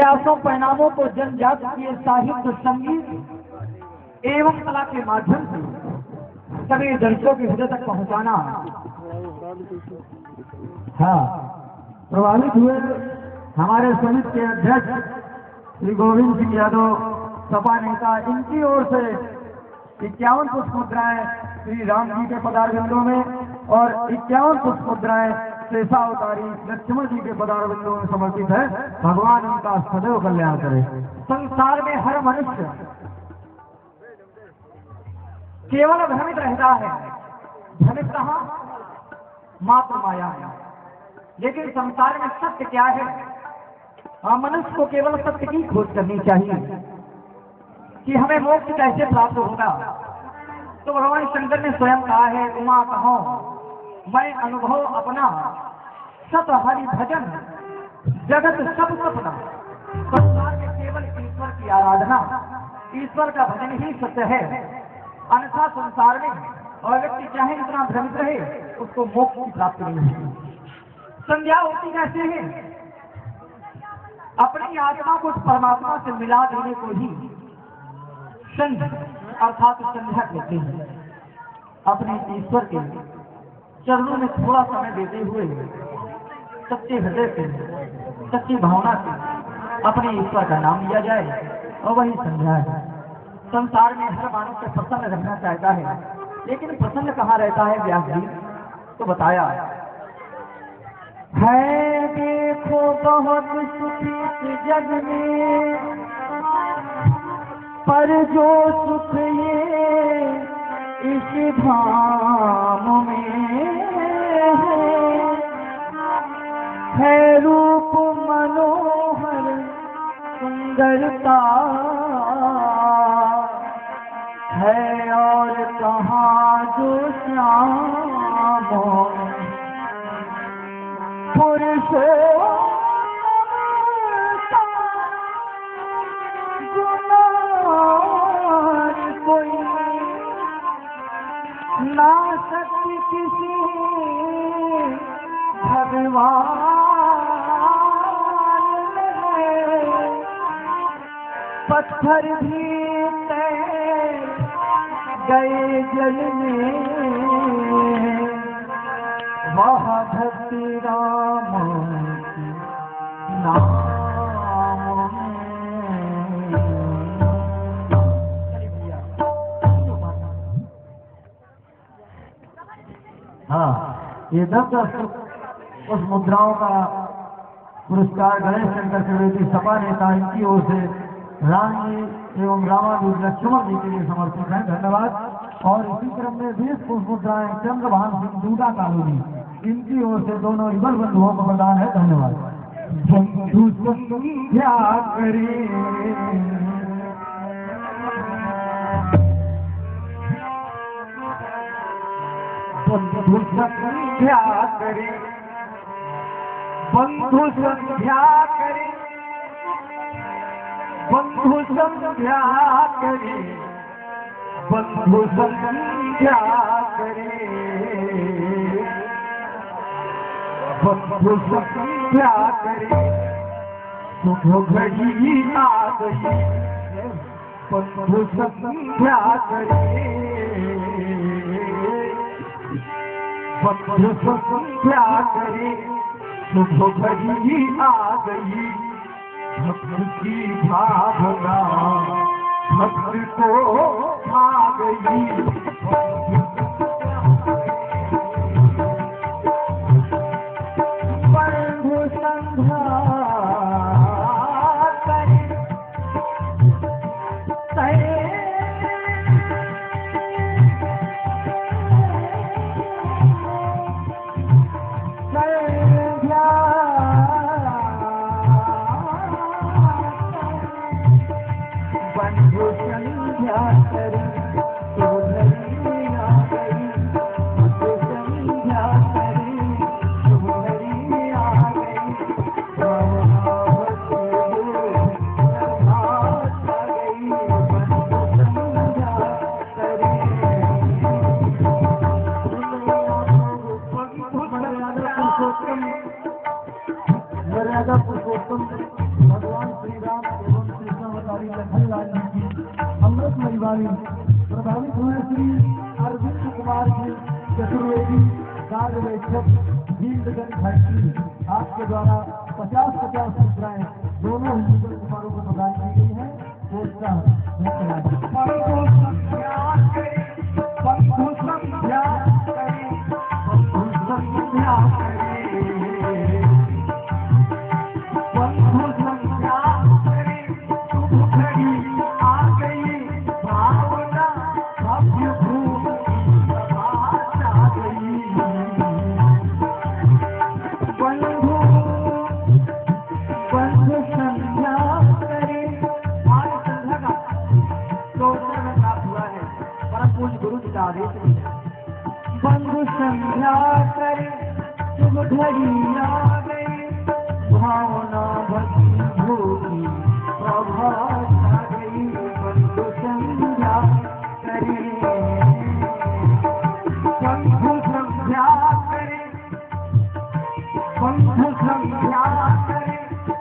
प्रयासों परिणामों को जनजात किए साहित्य संगीत एवं कला के माध्यम से सभी दर्शकों के हृदय तक पहुंचाना। हाँ, प्रभावित हुए हमारे समिति के अध्यक्ष श्री गोविंद सिंह यादव सपा नेता, इनकी ओर से 51 पुष्प मुद्राएं श्री राम जी के पदारविंदों में और 51 पुष्प मुद्राएं शेषावतारी लक्ष्मण जी के पदारविंदों में समर्पित है। भगवान उनका सदैव कल्याण करे। संसार में हर मनुष्य केवल भ्रमित रहता है। भ्रमित कहाँ? मात्र माया है। लेकिन संसार में सत्य क्या है? मनुष्य को केवल सत्य की खोज करनी चाहिए कि हमें मोक्ष कैसे प्राप्त होगा। तो भगवान शंकर ने स्वयं कहा है, उमा कहो मैं अनुभव अपना, सत हरि भजन जगत सब सपना। संसार में केवल ईश्वर की आराधना, ईश्वर का भजन ही सत्य है। अन्यथा संसार में और व्यक्ति चाहे इतना भ्रमित रहे, उसको मोक्ष की प्राप्ति नहीं होगी। संज्ञा होती कैसे है? अपनी आत्मा को परमात्मा से मिला देने को ही संध्या अर्थात संध्या कहते हैं। अपने ईश्वर के चरणों में थोड़ा समय देते हुए सच्चे हृदय से, सच्ची भावना से अपने ईश्वर का नाम लिया जाए और वही संध्या है। संसार में हर मानव से प्रसन्न रहना चाहता है, लेकिन प्रसन्न कहाँ रहता है? व्यास जी तो बताया है, देखो बहुत सुखी इस जग में, पर जो सुख ये इस धाम में है रूप मनोहर सुंदरता है, और कहाँ जो श्याम पुरुषों कोई ना सकती किसी भगवान में, पत्थर भी तैर गए जल में, वह भक्ति राम नाम। हाँ, ये 10 उस मुद्राओं का पुरस्कार गणेश शंकर चतुर्थी सपा नेता, इनकी ओर से राम जी एवं रामानुज लक्ष्मण जी के लिए समर्पित है। धन्यवाद। और इसी क्रम में 20 पुष्प मुद्राएं चंद्रभान सिंह दूधा कॉलोनी, इनकी ओर से दोनों युगल बंधुओं को प्रदान है। धन्यवाद। बंधु संध्या करे, बंधु संध्या करे, बंधु संध्या करे, बंधु संध्या करे, बंधु संध्या करे, बंधु संध्या करे, शुभ घड़ी आ गई, बंधु संध्या करे, बंधु संध्या करे, शुभ घड़ी आ गई, भक्त की भावना भक्त को आ गई, बंधु संध्या करे, मर्यादा पुरुषोत्तम भगवान श्री सेवादारी लखनलाल जी की अमृतमयी वाणी प्रभावित हुए श्री अरविंद कुमार जी चतुर्वेदी गार्ड वेक्षक भीमगंज फैक्ट्री आपके द्वारा 50-50 मुद्राएं दोनों ही युगल कुमारों को प्रदान की गई है। उसका धन्यवाद। बंधु संध्या करे शुभ घड़ी आ गई, भावना भक्ति भोगी प्रभात आ गई। बंधु संध्या करे, बंधु संध्या करे, बंधु संध्या करे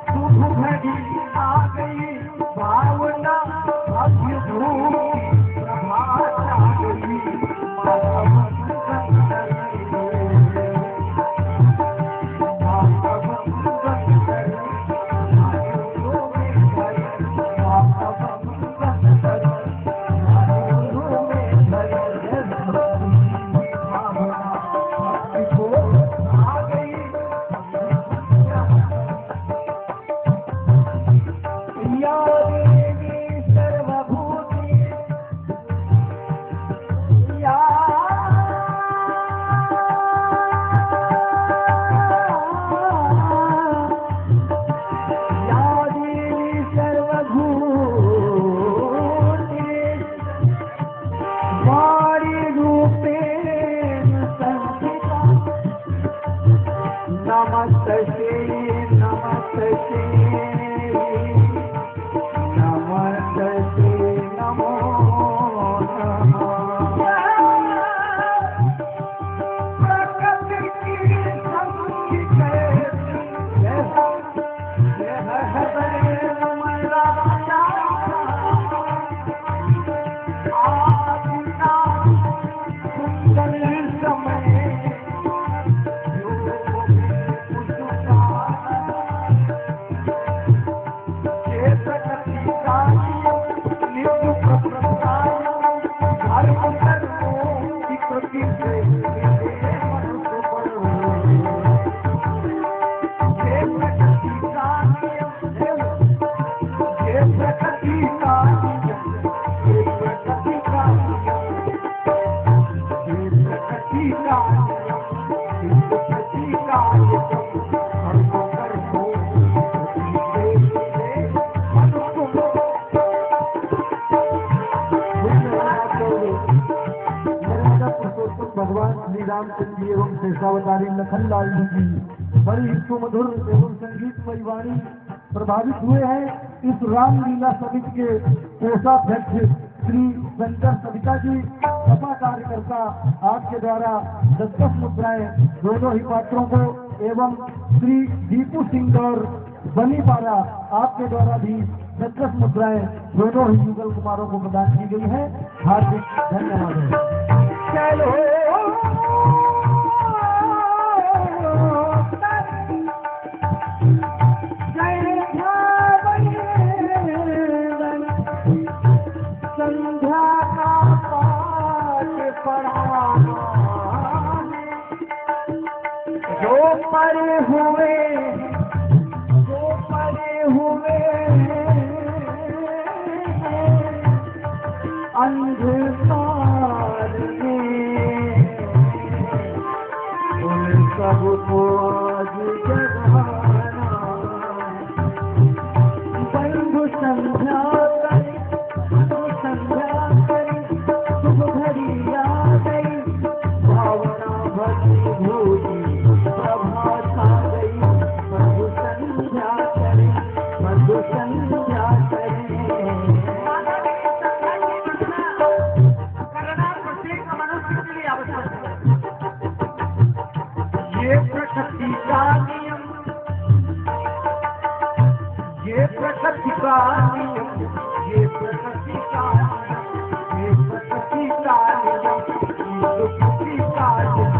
शुभ घड़ी आ गई, भावना भक्ति भोगी प्रभात आ गई। भगवान श्री रामचंद्र जी एवं शेषावतारी लखनलाल जी की बड़ी ही सुमधुर एवं संगीतमयी वाणी प्रभावित हुए हैं। इस रामलीला समिति के कोषाध्यक्ष श्री शंकर सविता जी, सपा कार्यकर्ता आपके द्वारा 10-10 मुद्राएं दोनों ही पात्रों को एवं श्री दीपू सिंह और बनी पारा आपके द्वारा भी 10-10 मुद्राएं दोनों ही युगल कुमारों को प्रदान की गई है। हार्दिक धन्यवाद है। चलो संध्या का पाठ पढ़ाना, जो परे हुए अंधकार में उन सबको आज जगाना। बंधु संध्या करे, संध्या करे शुभ घड़ी आ गई, भावना भक्ति भोगी प्रभात आ गई। बंधु संध्या करे, बंधु संध्या करे। ये प्रकृति का नियम, ये प्रकृति का नियम, ये प्रकृति का नियम, ये प्रकृति का नियम, ये प्रकृति का नियम।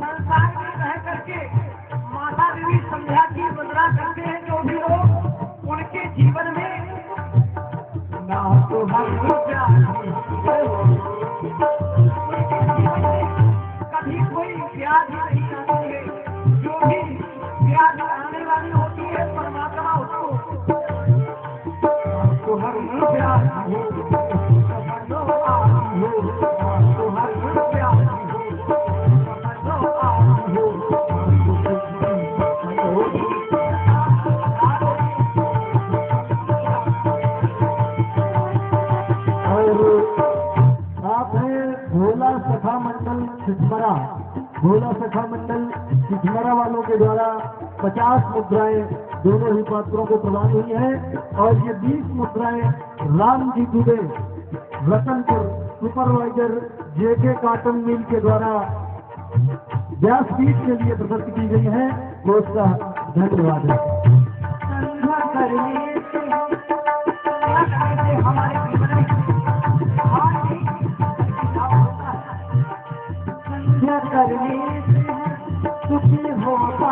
संसार में रह करके माता देवी संध्या की वंदना करते हैं जो भी लोग, उनके जीवन में ना तो कभी कोई व्याधि नहीं आती है। जो भी व्याधि आने वाली होती है परमात्मा उसको तो हर व्याधि हो, समझो आदि हो, तो हर व्याधि हो, समझो आदि हो। आपने भोला सखा मंडल सिद्धमरा, भोला सखा मंडल सिद्धमरा वालों के द्वारा 50 मुद्राएं दोनों ही पात्रों को प्रदान हुई हैं और ये 20 मुद्राएं राम जी दुबे रतनपुर सुपरवाइजर जेके काटन मिल के द्वारा व्यासपीठ के लिए प्रदत्त की गई हैं। वो उसका धन्यवाद है। हमारे जीवन में संध्या करने से सुखी होता